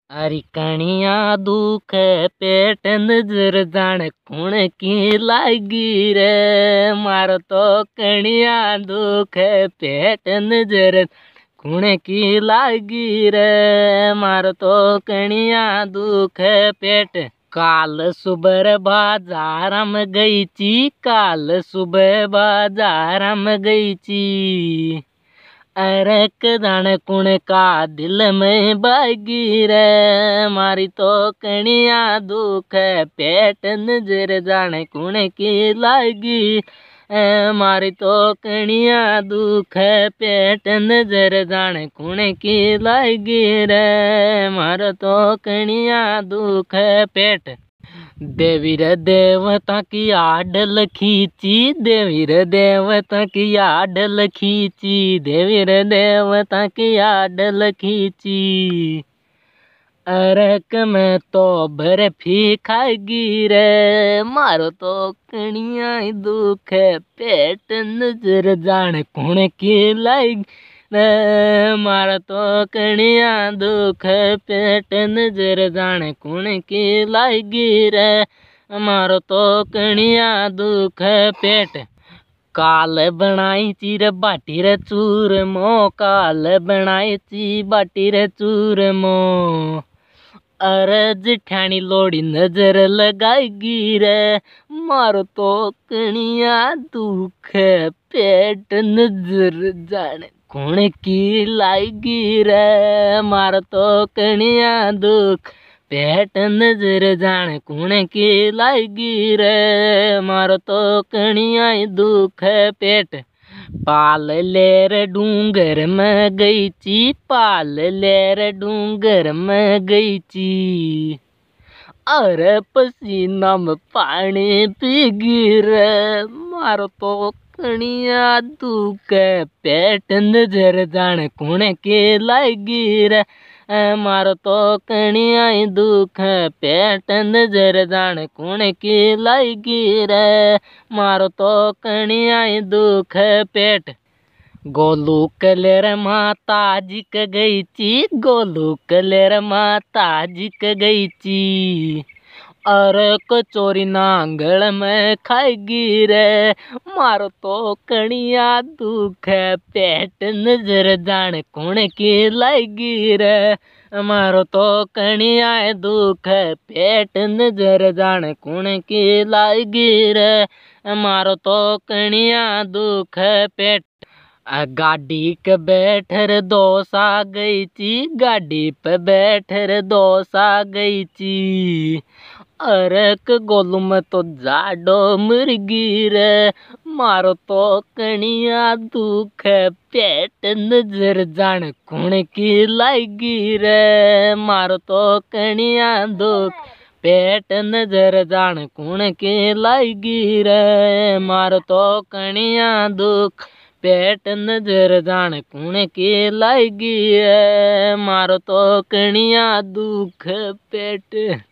अरे कणिया दुख पेट नजर जान कुण की लागी रे मारो तो कणिया दुख पेट नजर कुण की लागी रे मारो तो कणिया दुख पेट। काल सुबह बाजार में गई ची, काल सुबह बाजार में गई ची। अरे कदान कुण का दिल में बागी रे मारी तो कणिया दुख पेट नजर जाने कुण की लागी। मारी तो कणिया दुख पेट नजर जाने कुण की लागी रे मारो तो कणिया दुख पेट। देवी रे देवता की आडल खींची, देवी रे देवता की आडल खींची, देवी रे देवता की आडल खींची। अरे मैं तो बर्फी खाएगी रे मारो तो कणिया दुख पेट नजर जाने कुण की लागी रे मारो तो कणिया दुख पेट नजर जाने कुण की लागी रे मारो तो कणिया दुख पेट। काल बनाई ची रे बाटी रे चूरमो, काल बनाई ची बाटी रे चूरमो। अरे जिठानी लोड़ी नजर लगाएगी रे मारो तो कणिया दुख पेट नजर जाने कुण की लागी रे मारो तो कणिया दुख पेट नजर जाने कुण की लागी रे मारो तो कणिया दुख पेट। पाल लेर डूंगर में गई ची, पाल लेर डूंगर में गई ची। अरे पसीना में पानी पीगी रे मारो तो कणिया दुख पेट नजर जाने कुण की लागी रे मारो तो कणिया दुख पेट नजर जाने कुण की लागी रे मारो तो कणिया दुख पेट। गोलू कलेर माता जी क गई ची, गोलू कलेर माता जी क गई ची। अरे कचोरी नांगल में खाएगी रे मारो तो कणिया दुख पेट नजर जाने कुण की लागी रे मारो तो कणिया दुख पेट नजर जाने कुण की लागी रे मारो तो कणिया दुख पेट। गाड़ी के बैठर दोसा गई ची, गाड़ी पे बैठर दोसा गई ची। अरे गोलू में तो जाडो मुर्गी रे मारो तो कणिया दुख पेट नजर जाने कुण की लागी रे मारो तो कणिया दुख पेट नजर जाने कुण की लागी रे मारो तो कणिया दुख पेट नजर जाने कुण की लागी रे मारो तो कणिया दुख पेट।